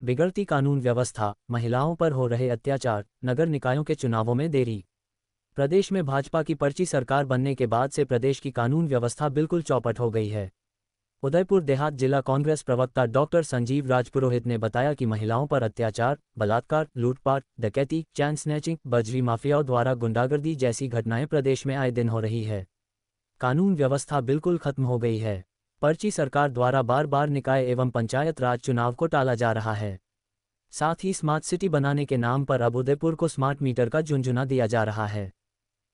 बिगड़ती कानून व्यवस्था, महिलाओं पर हो रहे अत्याचार, नगर निकायों के चुनावों में देरी। प्रदेश में भाजपा की पर्ची सरकार बनने के बाद से प्रदेश की कानून व्यवस्था बिल्कुल चौपट हो गई है। उदयपुर देहात जिला कांग्रेस प्रवक्ता डॉक्टर संजीव राजपुरोहित ने बताया कि महिलाओं पर अत्याचार, बलात्कार, लूटपाट, डकैती, चैन स्नैचिंग, बजरी माफियाओं द्वारा गुंडागर्दी जैसी घटनाएं प्रदेश में आए दिन हो रही है। कानून व्यवस्था बिल्कुल खत्म हो गई है। पर्ची सरकार द्वारा बार बार निकाय एवं पंचायत राज चुनाव को टाला जा रहा है। साथ ही स्मार्ट सिटी बनाने के नाम पर अब उदयपुर को स्मार्ट मीटर का झुनझुना दिया जा रहा है,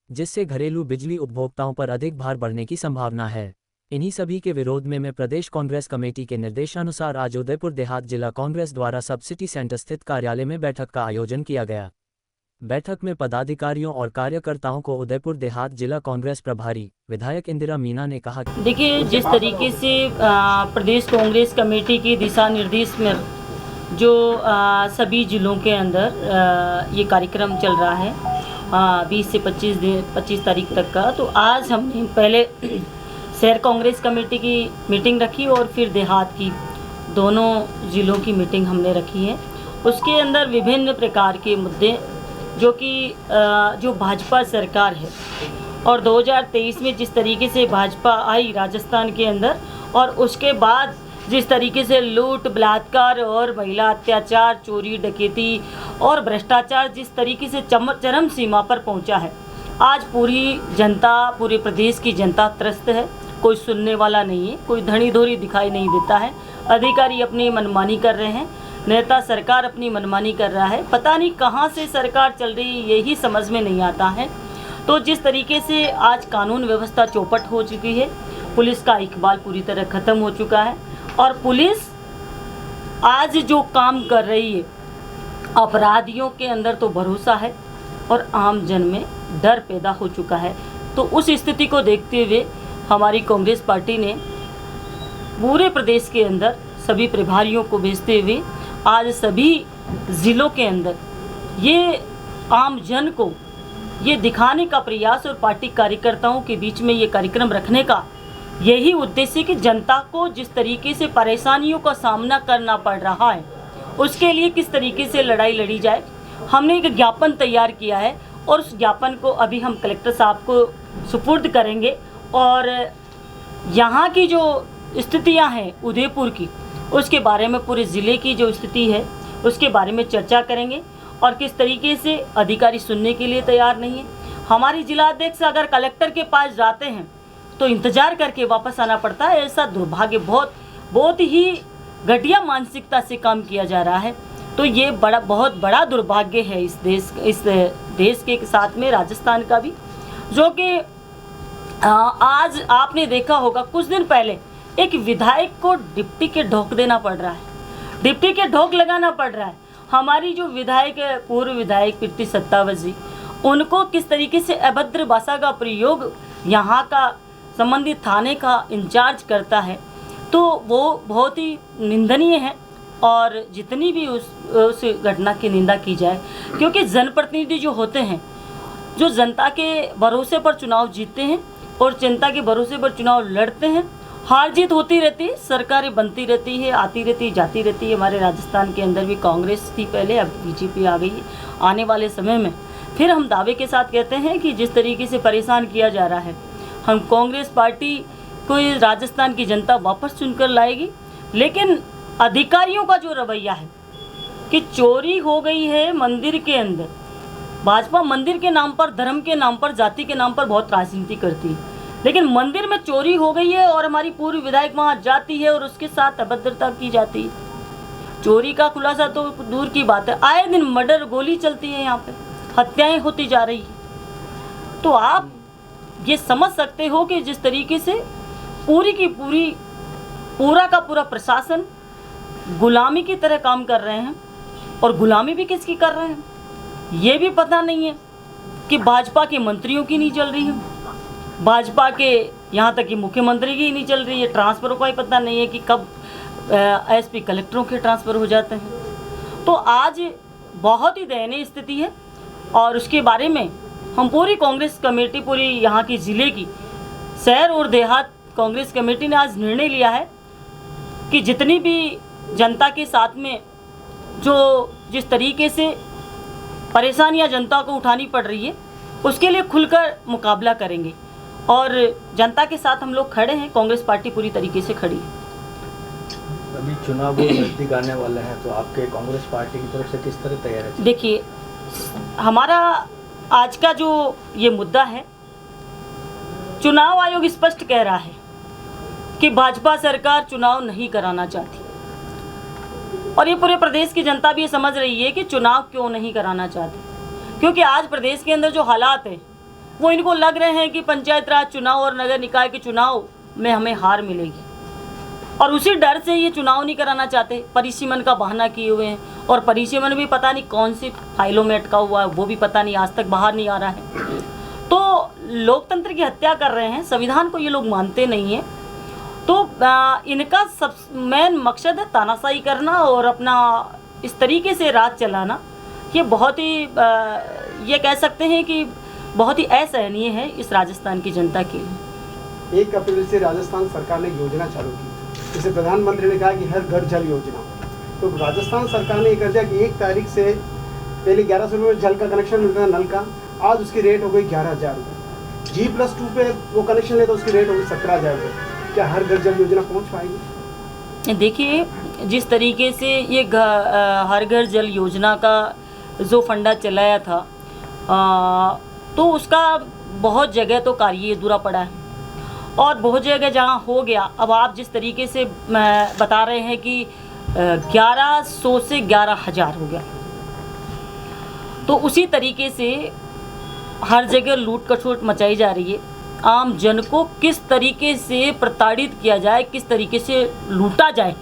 जिससे घरेलू बिजली उपभोक्ताओं पर अधिक भार बढ़ने की संभावना है। इन्हीं सभी के विरोध में प्रदेश कांग्रेस कमेटी के निर्देशानुसार आज उदयपुर देहात जिला कांग्रेस द्वारा सब सिटी सेंटर स्थित कार्यालय में बैठक का आयोजन किया गया। बैठक में पदाधिकारियों और कार्यकर्ताओं को उदयपुर देहात जिला कांग्रेस प्रभारी विधायक इंदिरा मीना ने कहा, देखिए, जिस तरीके से प्रदेश कांग्रेस कमेटी के दिशा निर्देश में जो सभी जिलों के अंदर ये कार्यक्रम चल रहा है 20 से 25 तारीख तक का, तो आज हमने पहले शहर कांग्रेस कमेटी की मीटिंग रखी और फिर देहात की, दोनों ज़िलों की मीटिंग हमने रखी है। उसके अंदर विभिन्न प्रकार के मुद्दे जो कि जो भाजपा सरकार है और 2023 में जिस तरीके से भाजपा आई राजस्थान के अंदर, और उसके बाद जिस तरीके से लूट, बलात्कार और महिला अत्याचार, चोरी, डकैती और भ्रष्टाचार जिस तरीके से चरम सीमा पर पहुंचा है, आज पूरी जनता, पूरे प्रदेश की जनता त्रस्त है। कोई सुनने वाला नहीं है, कोई धनी धोरी दिखाई नहीं देता है। अधिकारी अपनी मनमानी कर रहे हैं, नेता सरकार अपनी मनमानी कर रहा है। पता नहीं कहाँ से सरकार चल रही है, यही समझ में नहीं आता है। तो जिस तरीके से आज कानून व्यवस्था चौपट हो चुकी है, पुलिस का इकबाल पूरी तरह ख़त्म हो चुका है और पुलिस आज जो काम कर रही है, अपराधियों के अंदर तो भरोसा है और आम जन में डर पैदा हो चुका है। तो उस स्थिति को देखते हुए हमारी कांग्रेस पार्टी ने पूरे प्रदेश के अंदर सभी प्रभारियों को भेजते हुए आज सभी ज़िलों के अंदर ये आम जन को ये दिखाने का प्रयास और पार्टी कार्यकर्ताओं के बीच में ये कार्यक्रम रखने का यही उद्देश्य कि जनता को जिस तरीके से परेशानियों का सामना करना पड़ रहा है, उसके लिए किस तरीके से लड़ाई लड़ी जाए। हमने एक ज्ञापन तैयार किया है और उस ज्ञापन को अभी हम कलेक्टर साहब को सुपुर्द करेंगे और यहाँ की जो स्थितियाँ हैं उदयपुर की, उसके बारे में, पूरे ज़िले की जो स्थिति है उसके बारे में चर्चा करेंगे और किस तरीके से अधिकारी सुनने के लिए तैयार नहीं है। हमारी जिलाध्यक्ष अगर कलेक्टर के पास जाते हैं तो इंतज़ार करके वापस आना पड़ता है। ऐसा दुर्भाग्य, बहुत ही घटिया मानसिकता से काम किया जा रहा है। तो ये बहुत बड़ा दुर्भाग्य है इस देश के साथ में, राजस्थान का भी, जो कि आज आपने देखा होगा कुछ दिन पहले एक विधायक को डिप्टी के ढोक देना पड़ रहा है, डिप्टी के ढोक लगाना पड़ रहा है। हमारी जो विधायक है, पूर्व विधायक प्रीति सत्तावत जी, उनको किस तरीके से अभद्र भाषा का प्रयोग यहाँ का संबंधित थाने का इंचार्ज करता है, तो वो बहुत ही निंदनीय है। और जितनी भी उस घटना की निंदा की जाए, क्योंकि जनप्रतिनिधि जो होते हैं, जो जनता के भरोसे पर चुनाव जीतते हैं और जनता के भरोसे पर चुनाव लड़ते हैं, हार जीत होती रहती है, सरकारें बनती रहती है, आती रहती है, जाती रहती है। हमारे राजस्थान के अंदर भी कांग्रेस थी पहले, अब बीजेपी आ गई है। आने वाले समय में फिर हम दावे के साथ कहते हैं कि जिस तरीके से परेशान किया जा रहा है, हम कांग्रेस पार्टी को राजस्थान की जनता वापस चुनकर लाएगी। लेकिन अधिकारियों का जो रवैया है कि चोरी हो गई है मंदिर के अंदर, भाजपा मंदिर के नाम पर, धर्म के नाम पर, जाति के नाम पर बहुत राजनीति करती है, लेकिन मंदिर में चोरी हो गई है और हमारी पूर्व विधायक वहाँ जाती है और उसके साथ अभद्रता की जाती है। चोरी का खुलासा तो दूर की बात है, आए दिन मर्डर, गोली चलती है, यहाँ पे हत्याएं होती जा रही है। तो आप ये समझ सकते हो कि जिस तरीके से पूरा का पूरा प्रशासन गुलामी की तरह काम कर रहे हैं, और गुलामी भी किसकी कर रहे हैं ये भी पता नहीं है कि भाजपा के मंत्रियों की नहीं चल रही है, भाजपा के यहाँ तक कि मुख्यमंत्री की नहीं चल रही है, ट्रांसफ़र का ही पता नहीं है कि कब एसपी कलेक्टरों के ट्रांसफ़र हो जाते हैं। तो आज बहुत ही दयनीय स्थिति है और उसके बारे में हम पूरी कांग्रेस कमेटी, पूरी यहाँ की ज़िले की शहर और देहात कांग्रेस कमेटी ने आज निर्णय लिया है कि जितनी भी जनता के साथ में जो जिस तरीके से परेशानियां जनता को उठानी पड़ रही है उसके लिए खुलकर मुकाबला करेंगे और जनता के साथ हम लोग खड़े हैं। कांग्रेस पार्टी पूरी तरीके से खड़ी है। अभी चुनाव नजदीक आने वाले हैं तो आपके कांग्रेस पार्टी की तरफ से किस तरह तैयारी है? देखिए, हमारा आज का जो ये मुद्दा है, चुनाव आयोग स्पष्ट कह रहा है कि भाजपा सरकार चुनाव नहीं कराना चाहती और ये पूरे प्रदेश की जनता भी ये समझ रही है कि चुनाव क्यों नहीं कराना चाहती, क्योंकि आज प्रदेश के अंदर जो हालात है वो इनको लग रहे हैं कि पंचायत राज चुनाव और नगर निकाय के चुनाव में हमें हार मिलेगी और उसी डर से ये चुनाव नहीं कराना चाहते। परिसीमन का बहाना किए हुए हैं और परिसीमन भी पता नहीं कौन सी फाइलों में अटका हुआ है, वो भी पता नहीं, आज तक बाहर नहीं आ रहा है। तो लोकतंत्र की हत्या कर रहे हैं, संविधान को ये लोग मानते नहीं हैं। तो इनका सब मेन मकसद है तानाशाही करना और अपना इस तरीके से राज चलाना। ये बहुत ही ये कह सकते हैं कि बहुत ही असहनीय है इस राजस्थान की जनता के लिए। 1 अप्रैल से राजस्थान सरकार ने योजना चालू की, जैसे प्रधानमंत्री ने कहा कि हर घर जल योजना, तो राजस्थान सरकार ने ये कर दिया कि 1 तारीख से पहले 1100 रुपये जल का कनेक्शन मिलता था नल का, आज उसकी रेट हो गई 11,000 रुपये। G+2 पे वो कनेक्शन ले तो उसकी रेट हो गई 17,000 रुपये। क्या हर घर जल योजना पहुंच पाएगी? देखिए, जिस तरीके से ये हर घर जल योजना का जो फंडा चलाया था तो उसका बहुत जगह तो कार्य अधूरा पड़ा है और बहुत जगह जहाँ हो गया। अब आप जिस तरीके से बता रहे हैं कि 1100 से 11,000 हो गया, तो उसी तरीके से हर जगह लूट खसोट मचाई जा रही है। आम जन को किस तरीके से प्रताड़ित किया जाए, किस तरीके से लूटा जाए,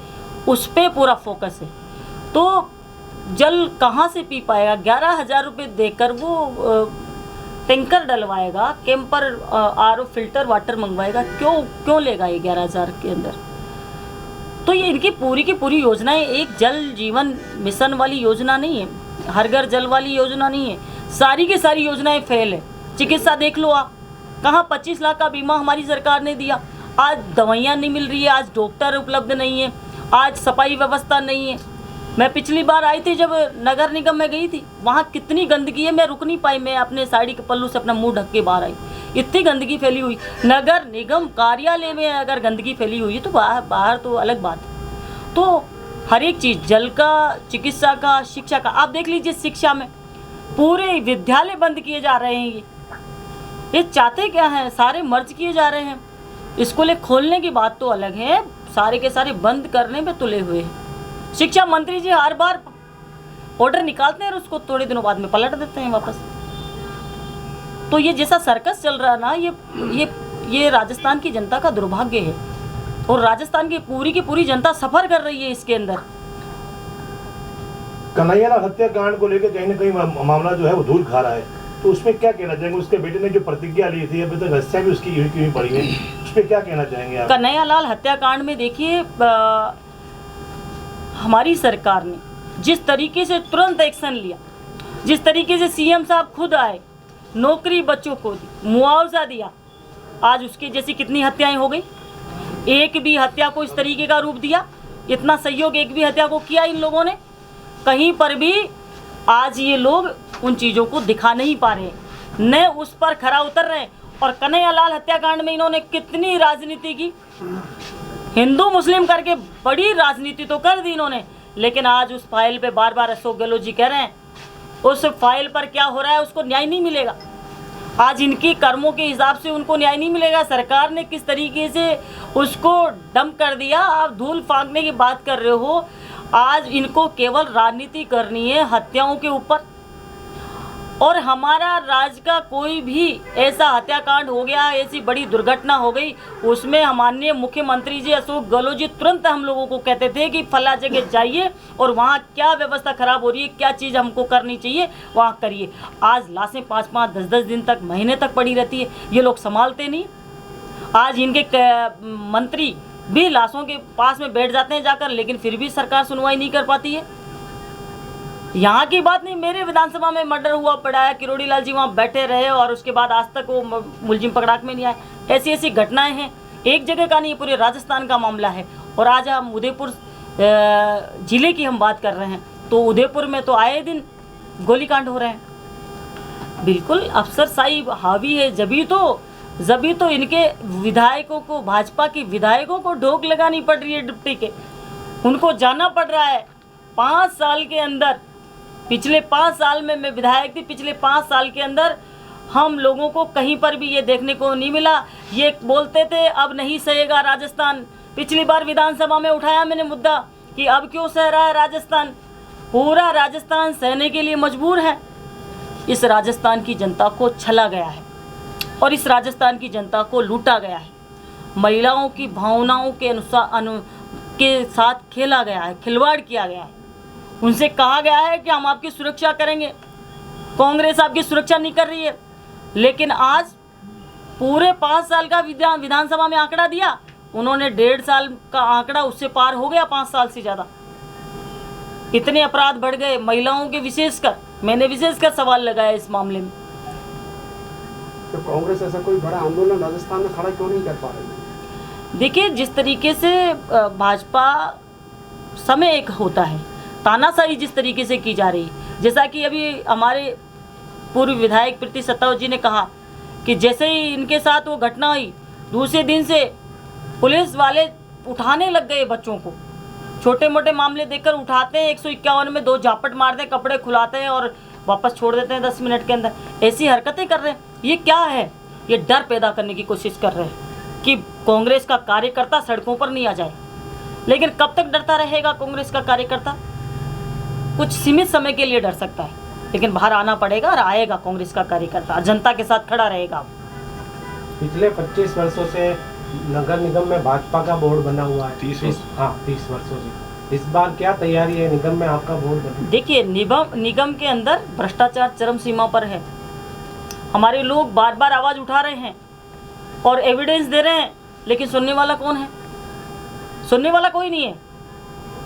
उस पर पूरा फोकस है। तो जल कहाँ से पी पाएगा? 11,000 रुपये देकर वो टैंकर डलवाएगा, कैंपर आरओ फिल्टर वाटर मंगवाएगा, क्यों लेगा ये 11,000 के अंदर? तो ये इनकी पूरी की पूरी योजनाएं एक जल जीवन मिशन वाली योजना नहीं है, हर घर जल वाली योजना नहीं है। सारी की सारी योजनाएं फेल है। चिकित्सा देख लो आप, कहाँ 25 लाख का बीमा हमारी सरकार ने दिया, आज दवाइयाँ नहीं मिल रही है, आज डॉक्टर उपलब्ध नहीं है, आज सफाई व्यवस्था नहीं है। मैं पिछली बार आई थी जब नगर निगम में गई थी, वहाँ कितनी गंदगी है, मैं रुक नहीं पाई, मैं अपने साड़ी के पल्लू से अपना मुंह ढक के बाहर आई। इतनी गंदगी फैली हुई, नगर निगम कार्यालय में अगर गंदगी फैली हुई है तो बाहर तो अलग बात है। तो हर एक चीज़, जल का, चिकित्सा का, शिक्षा का, आप देख लीजिए शिक्षा में पूरे विद्यालय बंद किए जा रहे हैं। ये चाहते क्या हैं? सारे मर्ज किए जा रहे हैं। स्कूलें खोलने की बात तो अलग है, सारे के सारे बंद करने में तुले हुए हैं। शिक्षा मंत्री जी हर बार ऑर्डर निकालते हैं और उसको थोड़े दिनों बाद में पलट देते हैं वापस। तो ये जैसा सर्कस चल रहा है ना, ये राजस्थान की जनता का दुर्भाग्य है और राजस्थान की पूरी जनता सफर कर रही है इसके अंदर। कन्हैयालाल हत्याकांड को लेकर कहीं ना कहीं मामला जो है वो धूल खा रहा है, तो उसमें क्या कहना चाहेंगे? उसके बेटे ने जो प्रतिज्ञा ली थी, अभी तक हत्या भी उसकी क्यों पड़ी है, उस पर क्या कहना चाहेंगे आप? कन्हैयालाल हत्याकांड में देखिए, हमारी सरकार ने जिस तरीके से तुरंत एक्शन लिया, जिस तरीके से सीएम साहब खुद आए, नौकरी बच्चों को दी, मुआवजा दिया, आज उसके जैसी कितनी हत्याएं हो गई। एक भी हत्या को इस तरीके का रूप दिया, इतना सहयोग एक भी हत्या को किया इन लोगों ने, कहीं पर भी आज ये लोग उन चीज़ों को दिखा नहीं पा रहे, न उस पर खरा उतर रहे। और कन्हैयालाल हत्याकांड में इन्होंने कितनी राजनीति की, हिंदू मुस्लिम करके बड़ी राजनीति तो कर दी इन्होंने, लेकिन आज उस फाइल पे बार बार अशोक गहलोत जी कह रहे हैं उस फाइल पर क्या हो रहा है उसको न्याय नहीं मिलेगा। आज इनके कर्मों के हिसाब से उनको न्याय नहीं मिलेगा। सरकार ने किस तरीके से उसको डंप कर दिया। आप धूल फांकने की बात कर रहे हो, आज इनको केवल राजनीति करनी है हत्याओं के ऊपर। और हमारा राज्य का कोई भी ऐसा हत्याकांड हो गया, ऐसी बड़ी दुर्घटना हो गई, उसमें हमारे मुख्यमंत्री जी अशोक गहलोत जी तुरंत हम लोगों को कहते थे कि फला जगह जाइए और वहाँ क्या व्यवस्था खराब हो रही है, क्या चीज़ हमको करनी चाहिए वहाँ करिए। आज लाशें 5-5, 10-10 दिन तक, महीने तक पड़ी रहती है, ये लोग संभालते नहीं। आज इनके मंत्री भी लाशों के पास में बैठ जाते हैं जाकर, लेकिन फिर भी सरकार सुनवाई नहीं कर पाती है। यहाँ की बात नहीं, मेरे विधानसभा में मर्डर हुआ पड़ा है, किरोड़ी लाल जी वहाँ बैठे रहे और उसके बाद आज तक वो मुलजिम पकड़ाक में नहीं आए। ऐसी ऐसी घटनाएं हैं, एक जगह का नहीं, पूरे राजस्थान का मामला है। और आज हम उदयपुर ज़िले की हम बात कर रहे हैं, तो उदयपुर में तो आए दिन गोलीकांड हो रहे हैं। बिल्कुल अफसरशाही हावी है, जभी तो इनके विधायकों को, भाजपा की विधायकों को ढोक लगानी पड़ रही है डिप्टी के। उनको जाना पड़ रहा है 5 साल के अंदर। पिछले 5 साल में मैं विधायक थी, पिछले 5 साल के अंदर हम लोगों को कहीं पर भी ये देखने को नहीं मिला। ये बोलते थे अब नहीं सहेगा राजस्थान। पिछली बार विधानसभा में उठाया मैंने मुद्दा कि अब क्यों सह रहा है राजस्थान। पूरा राजस्थान सहने के लिए मजबूर है। इस राजस्थान की जनता को छला गया है और इस राजस्थान की जनता को लूटा गया है। महिलाओं की भावनाओं के के साथ खेला गया है, खिलवाड़ किया गया है। उनसे कहा गया है कि हम आपकी सुरक्षा करेंगे, कांग्रेस आपकी सुरक्षा नहीं कर रही है। लेकिन आज पूरे 5 साल का विधानसभा में आंकड़ा दिया, उन्होंने 1.5 साल का आंकड़ा उससे पार हो गया, 5 साल से ज़्यादा। इतने अपराध बढ़ गए महिलाओं के, विशेषकर मैंने विशेषकर सवाल लगाया इस मामले में। तो कांग्रेस ऐसा कोई बड़ा आंदोलन राजस्थान में खड़ा क्यों नहीं कर पा रही है? देखिए, जिस तरीके से भाजपा समय एक होता है, तानाशाही जिस तरीके से की जा रही, जैसा कि अभी हमारे पूर्व विधायक प्रीति सत्ताव जी ने कहा कि जैसे ही इनके साथ वो घटना हुई, दूसरे दिन से पुलिस वाले उठाने लग गए बच्चों को। छोटे मोटे मामले देखकर उठाते हैं, 151 में 2 झापट मारते हैं, कपड़े खुलाते हैं और वापस छोड़ देते हैं 10 मिनट के अंदर। ऐसी हरकतें कर रहे हैं। ये क्या है? ये डर पैदा करने की कोशिश कर रहे हैं कि कांग्रेस का कार्यकर्ता सड़कों पर नहीं आ जाए। लेकिन कब तक डरता रहेगा कांग्रेस का कार्यकर्ता? कुछ सीमित समय के लिए डर सकता है, लेकिन बाहर आना पड़ेगा और आएगा कांग्रेस का कार्यकर्ता, जनता के साथ खड़ा रहेगा। पिछले 25 वर्षों से नगर निगम में भाजपा का बोर्ड बना हुआ है। 30 वर्षों से। इस बार क्या तैयारी है निगम में आपका बोर्ड बना? देखिए, निगम के अंदर भ्रष्टाचार चरम सीमा पर है। हमारे लोग बार बार आवाज़ उठा रहे हैं और एविडेंस दे रहे हैं, लेकिन सुनने वाला कौन है? सुनने वाला कोई नहीं है।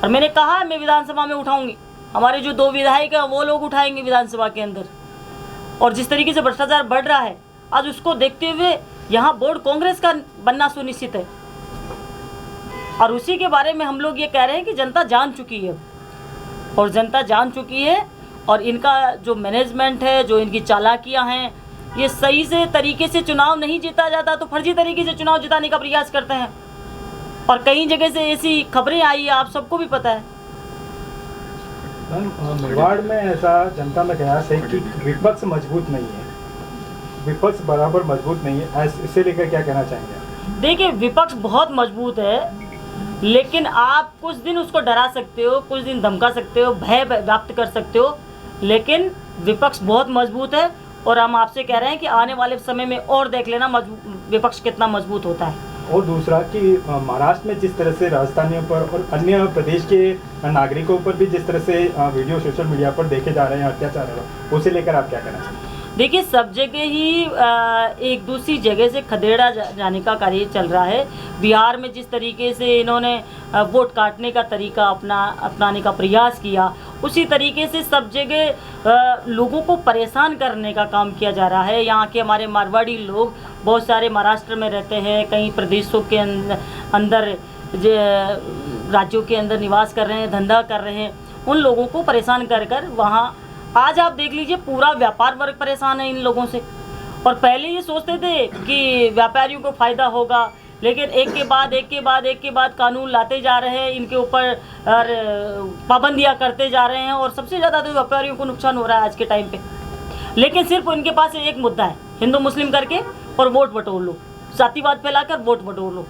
और मैंने कहा मैं विधानसभा में उठाऊंगी, हमारे जो 2 विधायक हैं वो लोग उठाएंगे विधानसभा के अंदर। और जिस तरीके से भ्रष्टाचार बढ़ रहा है, आज उसको देखते हुए यहाँ बोर्ड कांग्रेस का बनना सुनिश्चित है। और उसी के बारे में हम लोग ये कह रहे हैं कि जनता जान चुकी है, और जनता जान चुकी है। और इनका जो मैनेजमेंट है, जो इनकी चालाकियाँ हैं, ये सही से तरीके से चुनाव नहीं जीता जाता तो फर्जी तरीके से चुनाव जिताने का प्रयास करते हैं। और कई जगह से ऐसी खबरें आई है, आप सबको भी पता है। मेवाड़ में ऐसा जनता में कयास है कि विपक्ष मजबूत नहीं है, विपक्ष बराबर मजबूत नहीं है, इसे लेकर क्या कहना चाहेंगे? देखिए, विपक्ष बहुत मजबूत है, लेकिन आप कुछ दिन उसको डरा सकते हो, कुछ दिन धमका सकते हो, भय व्याप्त कर सकते हो, लेकिन विपक्ष बहुत मजबूत है। और हम आपसे कह रहे हैं कि आने वाले समय में और देख लेना विपक्ष कितना मजबूत होता है। और दूसरा कि महाराष्ट्र में जिस तरह से राजधानियों पर और अन्य प्रदेश के नागरिकों पर भी जिस तरह से वीडियो सोशल मीडिया पर देखे जा रहे हैं अत्याचार है, उसे लेकर आप क्या कहना चाहते हैं? देखिए, सब जगह ही एक दूसरी जगह से खदेड़ा जाने का कार्य चल रहा है। बिहार में जिस तरीके से इन्होंने वोट काटने का तरीका अपनाने का प्रयास किया, उसी तरीके से सब जगह लोगों को परेशान करने का काम किया जा रहा है। यहाँ के हमारे मारवाड़ी लोग बहुत सारे महाराष्ट्र में रहते हैं, कई प्रदेशों के अंदर राज्यों के अंदर निवास कर रहे हैं, धंधा कर रहे हैं। उन लोगों को परेशान कर कर वहाँ आज आप देख लीजिए, पूरा व्यापार वर्ग परेशान है इन लोगों से। और पहले ये सोचते थे कि व्यापारियों को फ़ायदा होगा, लेकिन एक के बाद कानून लाते जा रहे हैं, इनके ऊपर पाबंदियां करते जा रहे हैं, और सबसे ज़्यादा तो व्यापारियों को नुकसान हो रहा है आज के टाइम पे। लेकिन सिर्फ उनके पास एक मुद्दा है, हिंदू मुस्लिम करके और वोट बटोर लो, जातिवाद फैलाकर वोट बटोर लो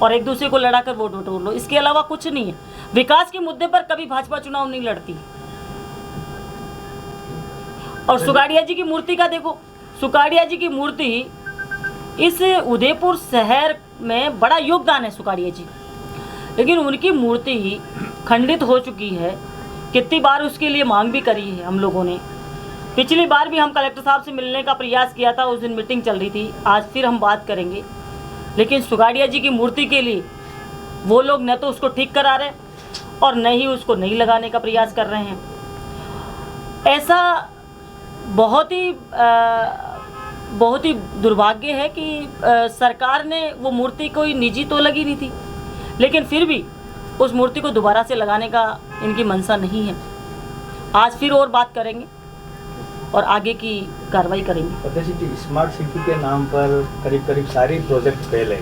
और एक दूसरे को लड़ाकर वोट बटोर लो। इसके अलावा कुछ नहीं है। विकास के मुद्दे पर कभी भाजपा चुनाव नहीं लड़ती। और सुगाड़िया जी की मूर्ति का देखो, सुगाड़िया जी की मूर्ति इस उदयपुर शहर में बड़ा योगदान है सुगाड़िया जी, लेकिन उनकी मूर्ति खंडित हो चुकी है। कितनी बार उसके लिए मांग भी करी है हम लोगों ने। पिछली बार भी हम कलेक्टर साहब से मिलने का प्रयास किया था, उस दिन मीटिंग चल रही थी। आज फिर हम बात करेंगे, लेकिन सुगाड़िया जी की मूर्ति के लिए वो लोग न तो उसको ठीक करा रहे और न ही उसको नहीं लगाने का प्रयास कर रहे हैं। ऐसा बहुत ही दुर्भाग्य है कि सरकार ने वो मूर्ति कोई निजी तो लगी नहीं थी, लेकिन फिर भी उस मूर्ति को दोबारा से लगाने का इनकी मंशा नहीं है। आज फिर और बात करेंगे और आगे की कार्रवाई करेंगे। प्रदेश जी, स्मार्ट सिटी के नाम पर करीब करीब सारे प्रोजेक्ट फेल है,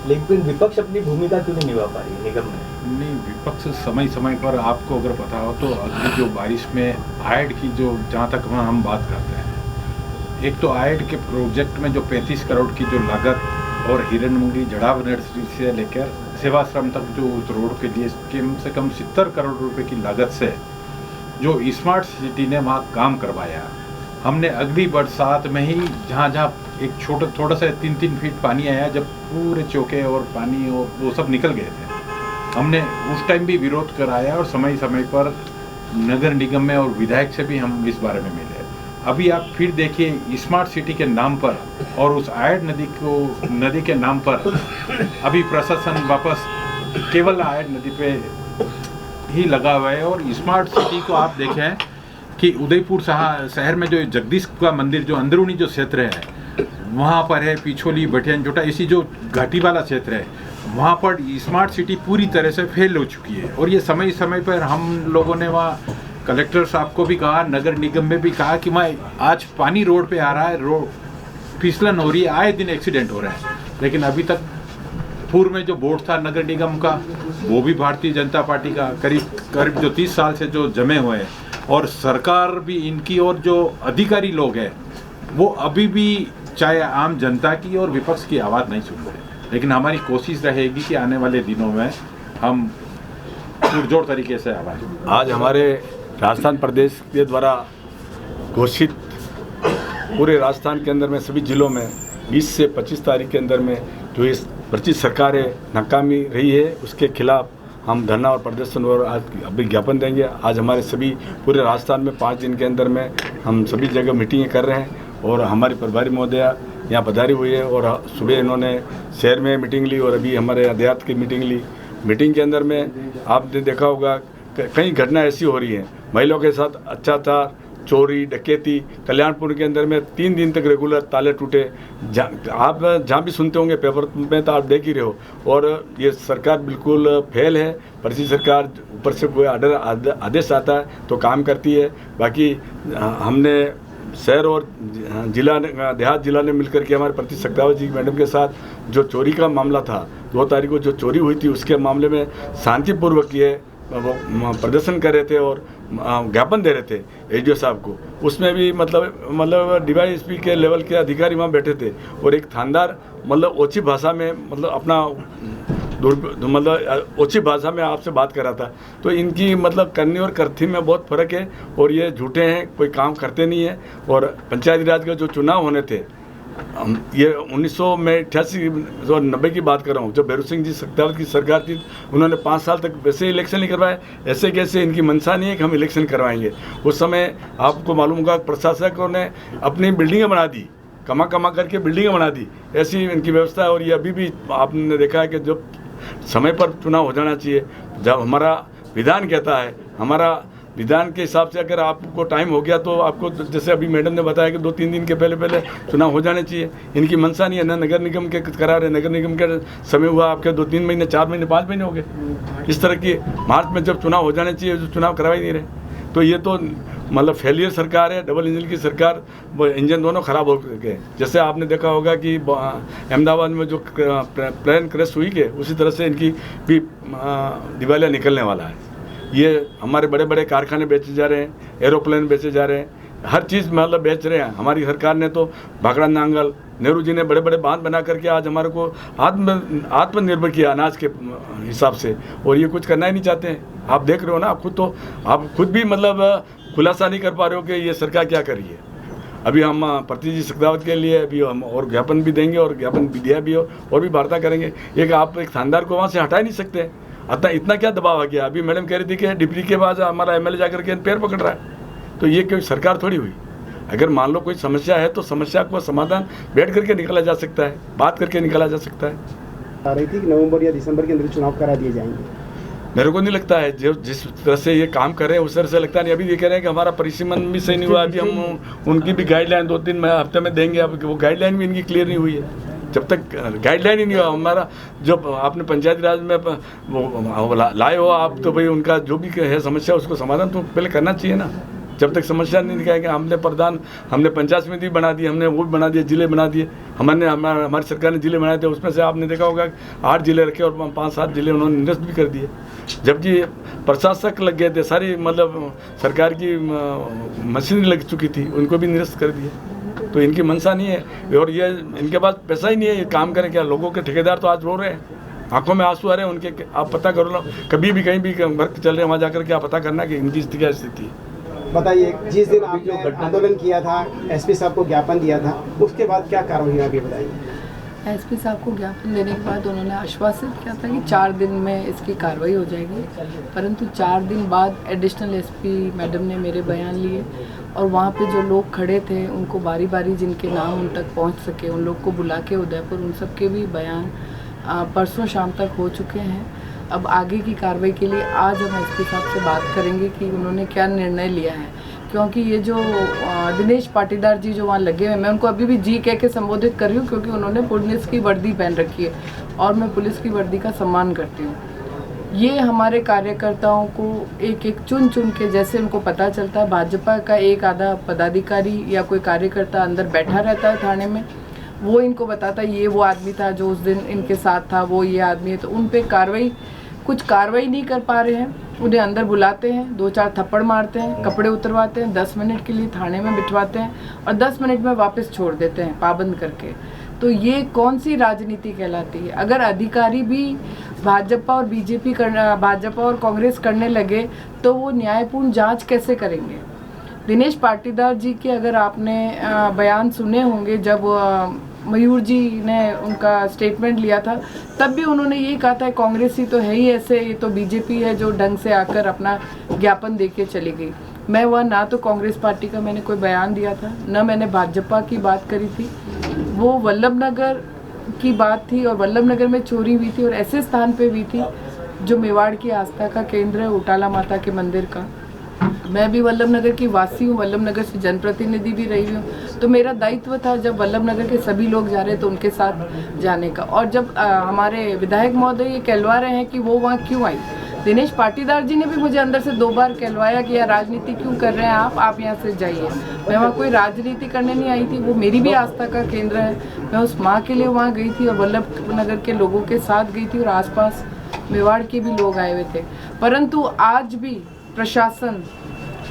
लेकिन विपक्ष अपनी भूमिका क्यों नहीं निभा पा रही है निगम में? नहीं, विपक्ष समय समय पर आपको अगर पता हो तो अगली जो बारिश में आयड की जो जहाँ तक हम बात करते हैं, एक तो आयड के प्रोजेक्ट में जो 35 करोड़ की जो लागत और हिरणमुंगी जड़ाव नर्सरी से लेकर सेवाश्रम तक जो उस रोड के लिए कम से कम 70 करोड़ रुपए की लागत से जो स्मार्ट सिटी ने वहाँ काम करवाया। हमने अगली बरसात में ही जहाँ एक थोड़ा सा 3-3 फीट पानी आया, जब पूरे चौके और पानी और वो सब निकल गए थे, हमने उस टाइम भी विरोध कराया और समय समय पर नगर निगम में और विधायक से भी हम इस बारे में मिले। अभी आप फिर देखिए स्मार्ट सिटी के नाम पर और उस आयड नदी के नाम पर अभी प्रशासन वापस केवल आयड नदी पे ही लगा हुआ है। और स्मार्ट सिटी को आप देखें कि उदयपुर शहर में जो जगदीश का मंदिर जो अंदरूनी जो क्षेत्र है वहाँ पर है, पिछोली बटियान जोटा इसी जो घाटी वाला क्षेत्र है, वहाँ पर स्मार्ट सिटी पूरी तरह से फेल हो चुकी है। और ये समय समय पर हम लोगों ने वहाँ कलेक्टर साहब को भी कहा, नगर निगम में भी कहा कि मैं आज पानी रोड पे आ रहा है, रोड फिसलन हो रही है, आए दिन एक्सीडेंट हो रहा है, लेकिन अभी तक पूर्व में जो बोर्ड था नगर निगम का वो भी भारतीय जनता पार्टी का करीब जो 30 साल से जो जमे हुए हैं, और सरकार भी इनकी और जो अधिकारी लोग हैं वो अभी भी चाहे आम जनता की और विपक्ष की आवाज़ नहीं सुन रहे। लेकिन हमारी कोशिश रहेगी कि आने वाले दिनों में हम पुरजोर तरीके से आवाज़। आज हमारे राजस्थान प्रदेश के द्वारा घोषित पूरे राजस्थान के अंदर में सभी जिलों में 20 से 25 तारीख के अंदर में जो इस भ्रष्ट सरकारें नाकामी रही है उसके खिलाफ हम धरना और प्रदर्शन और आज अभी ज्ञापन देंगे। आज हमारे सभी पूरे राजस्थान में 5 दिन के अंदर में हम सभी जगह मीटिंगें कर रहे हैं और हमारी प्रभारी महोदया यहाँ पधारी हुई है और सुबह इन्होंने शहर में मीटिंग ली और अभी हमारे देहात की मीटिंग ली। मीटिंग के अंदर में आपने देखा होगा कई घटना ऐसी हो रही हैं, महिलाओं के साथ अत्याचार, चोरी, डकैती। कल्याणपुर के अंदर में 3 दिन तक रेगुलर ताले टूटे। आप जहाँ भी सुनते होंगे पेपर में तो आप देख ही रहे हो। और ये सरकार बिल्कुल फेल है। प्रदेश सरकार ऊपर से कोई आदेश आता है तो काम करती है। बाकी हमने शहर और जिला देहात जिला ने मिलकर के हमारे प्रतीश सक्सेना जी मैडम के साथ जो चोरी का मामला था 2 तारीख को जो चोरी हुई थी उसके मामले में शांतिपूर्वक ये वो प्रदर्शन कर रहे थे और ज्ञापन दे रहे थे एसडीओ साहब को। उसमें भी मतलब डीवाईएसपी के लेवल के अधिकारी वहाँ बैठे थे और एक थानेदार मतलब ओछी भाषा में अपना ओछी भाषा में आपसे बात कर रहा था। तो इनकी मतलब करनी और करथी में बहुत फ़र्क है और ये झूठे हैं, कोई काम करते नहीं है। और पंचायती राज के जो चुनाव होने थे ये 1988 और 90 की बात कर रहा हूँ, जब भैरू सिंह जी सक्सेना की सरकार थी उन्होंने 5 साल तक वैसे इलेक्शन नहीं करवाए। ऐसे कैसे इनकी मंशा नहीं है कि हम इलेक्शन करवाएंगे। उस समय आपको मालूम होगा प्रशासकों ने अपनी बिल्डिंगें बना दी, कमा करके बिल्डिंगें बना दी, ऐसी इनकी व्यवस्था है। और ये अभी भी आपने देखा है कि जब समय पर चुनाव हो जाना चाहिए, जब हमारा विधान कहता है, हमारा विधान के हिसाब से अगर आपको टाइम हो गया तो आपको जैसे अभी मैडम ने बताया कि 2-3 दिन के पहले चुनाव हो जाने चाहिए। इनकी मंशा नहीं है, ना नगर निगम के करार है। नगर निगम का समय हुआ आपके 2-3 महीने, 4 महीने, 5 महीने हो गए। इस तरह की मार्च में जब चुनाव हो जाने चाहिए जो चुनाव करवा ही नहीं रहे। तो ये तो मतलब फेलियर सरकार है, डबल इंजन की सरकार। इंजन दोनों खराब हो गए। जैसे आपने देखा होगा कि अहमदाबाद में जो प्लेन क्रैश हुई के उसी तरह से इनकी भी दिवालिया निकलने वाला है। ये हमारे बड़े बड़े कारखाने बेचे जा रहे हैं, एरोप्लेन बेचे जा रहे हैं, हर चीज़ मतलब बेच रहे हैं। हमारी सरकार ने तो भाखड़ा नांगल, नेहरू जी ने बड़े बड़े बांध बना करके आज हमारे को आत्मनिर्भर किया अनाज के हिसाब से। और ये कुछ करना ही नहीं चाहते हैं। आप देख रहे हो ना, आप खुद भी मतलब खुलासा नहीं कर पा रहे हो कि ये सरकार क्या कर रही है। अभी हम प्रतीश सक्सेना के लिए अभी हम और ज्ञापन भी देंगे और ज्ञापन भी दिया भी हो और भी वार्ता करेंगे। आप एक थानेदार को वहाँ से हटा ही नहीं सकते। इतना क्या दबाव आ गया। अभी मैडम कह रही थी कि डिप्टी के बाद हमारा एमएलए जाकर के पैर पकड़ रहा है। तो ये कोई सरकार थोड़ी हुई। अगर मान लो कोई समस्या है तो समस्या को समाधान बैठ करके निकाला जा सकता है, बात करके निकाला जा सकता है। आ रही थी कि नवंबर या दिसंबर के अंदर चुनाव करा दिए जाएंगे। मेरे को नहीं लगता है, जो जिस तरह से ये काम कर रहे हैं उस तरह से लगता नहीं। अभी ये कह रहे हैं कि हमारा परिसीमन भी सही नहीं हुआ। अभी हम उनकी भी गाइडलाइन 2-3 हफ्ते में देंगे। अब वो गाइडलाइन भी इनकी क्लियर नहीं हुई है। जब तक गाइडलाइन ही नहीं हुआ हमारा, जो आपने पंचायती राज में वो लाए हो आप, तो भाई उनका जो भी है समस्या उसको समाधान तो पहले करना चाहिए ना। जब तक समस्या नहीं दिखाएंगे, हमने प्रधान, हमने पंचायत समिति बना दी, हमने वो भी बना दिए, जिले बना दिए, हमारी सरकार ने जिले बनाए थे, उसमें से आपने देखा होगा 8 जिले रखे और 5-7 जिले उन्होंने निरस्त भी कर दिए, जबकि प्रशासक लग गए थे, सारी मतलब सरकार की मशीनरी लग चुकी थी, उनको भी निरस्त कर दिए। तो इनकी मंशा नहीं है और ये इनके पास पैसा ही नहीं है, ये काम करें क्या? लोगों के ठेकेदार तो आज रो रहे हैं, आंखों में आंसू आ रहे हैं उनके। आप पता करो ना, कभी भी कहीं भी वर्क चल रहे हैं वहाँ जाकर के आप पता करना कि इनकी क्या स्थिति है। बताइए, जिस दिन आपने आंदोलन किया था, एसपी साहब को ज्ञापन दिया था, उसके बाद क्या कार्रवाई हुई बताइए। एसपी साहब को ज्ञापन देने के बाद उन्होंने आश्वासित किया था कि 4 दिन में इसकी कार्रवाई हो जाएगी, परंतु 4 दिन बाद एडिशनल एसपी मैडम ने मेरे बयान लिए और वहाँ पे जो लोग खड़े थे उनको बारी बारी जिनके नाम उन तक पहुँच सके उन लोग को बुला के उदयपुर उन सब के भी बयान परसों शाम तक हो चुके हैं। अब आगे की कार्रवाई के लिए आज हम एसपी साहब से बात करेंगे कि उन्होंने क्या निर्णय लिया है, क्योंकि ये जो दिनेश पाटीदार जी जो वहाँ लगे हुए, मैं उनको अभी भी जी कह के संबोधित कर रही हूँ क्योंकि उन्होंने पुलिस की वर्दी पहन रखी है और मैं पुलिस की वर्दी का सम्मान करती हूँ। ये हमारे कार्यकर्ताओं को एक एक चुन चुन के, जैसे उनको पता चलता है भाजपा का एक आधा पदाधिकारी या कोई कार्यकर्ता अंदर बैठा रहता है थाने में, वो इनको बताता है ये वो आदमी था जो उस दिन इनके साथ था, वो ये आदमी है, तो उन पे कुछ कार्रवाई नहीं कर पा रहे हैं, उन्हें अंदर बुलाते हैं, 2-4 थप्पड़ मारते हैं, कपड़े उतरवाते हैं, 10 मिनट के लिए थाने में बिठवाते हैं और 10 मिनट में वापस छोड़ देते हैं पाबंद करके। तो ये कौन सी राजनीति कहलाती है? अगर अधिकारी भी भाजपा और बीजेपी भाजपा और कांग्रेस करने लगे तो वो न्यायपूर्ण जांच कैसे करेंगे? दिनेश पाटीदार जी के अगर आपने बयान सुने होंगे, जब मयूर जी ने उनका स्टेटमेंट लिया था तब भी उन्होंने यही कहा था कांग्रेसी तो है ही ऐसे, ये तो बीजेपी है जो ढंग से आकर अपना ज्ञापन देके चली गई। मैं वह ना तो कांग्रेस पार्टी का मैंने कोई बयान दिया था, न मैंने भाजपा की बात करी थी, वो वल्लभनगर की बात थी और वल्लभनगर में चोरी हुई थी और ऐसे स्थान पे हुई थी जो मेवाड़ की आस्था का केंद्र है, उटाला माता के मंदिर का। मैं भी वल्लभनगर की वासी हूँ, वल्लभनगर से जनप्रतिनिधि भी रही हूँ, तो मेरा दायित्व था जब वल्लभनगर के सभी लोग जा रहे तो उनके साथ जाने का। और जब हमारे विधायक महोदय ये कहलवा रहे हैं कि वो वहाँ क्यों आई, दिनेश पाटीदार जी ने भी मुझे अंदर से 2 बार कहलवाया कि यार राजनीति क्यों कर रहे हैं आप यहाँ से जाइए। मैं वहाँ कोई राजनीति करने नहीं आई थी, वो मेरी भी आस्था का केंद्र है, मैं उस माँ के लिए वहाँ गई थी और वल्लभनगर के लोगों के साथ गई थी और आसपास मेवाड़ के भी लोग आए हुए थे। परंतु आज भी प्रशासन,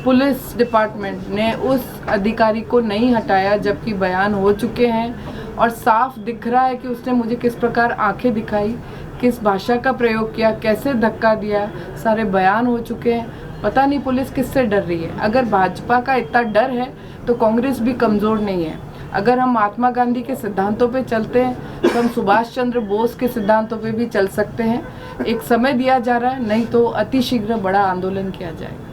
पुलिस डिपार्टमेंट ने उस अधिकारी को नहीं हटाया, जबकि बयान हो चुके हैं और साफ दिख रहा है कि उसने मुझे किस प्रकार आंखें दिखाई, किस भाषा का प्रयोग किया, कैसे धक्का दिया, सारे बयान हो चुके हैं। पता नहीं पुलिस किससे डर रही है। अगर भाजपा का इतना डर है तो कांग्रेस भी कमज़ोर नहीं है। अगर हम महात्मा गांधी के सिद्धांतों पे चलते हैं तो हम सुभाष चंद्र बोस के सिद्धांतों पे भी चल सकते हैं। एक समय दिया जा रहा है, नहीं तो अतिशीघ्र बड़ा आंदोलन किया जाएगा।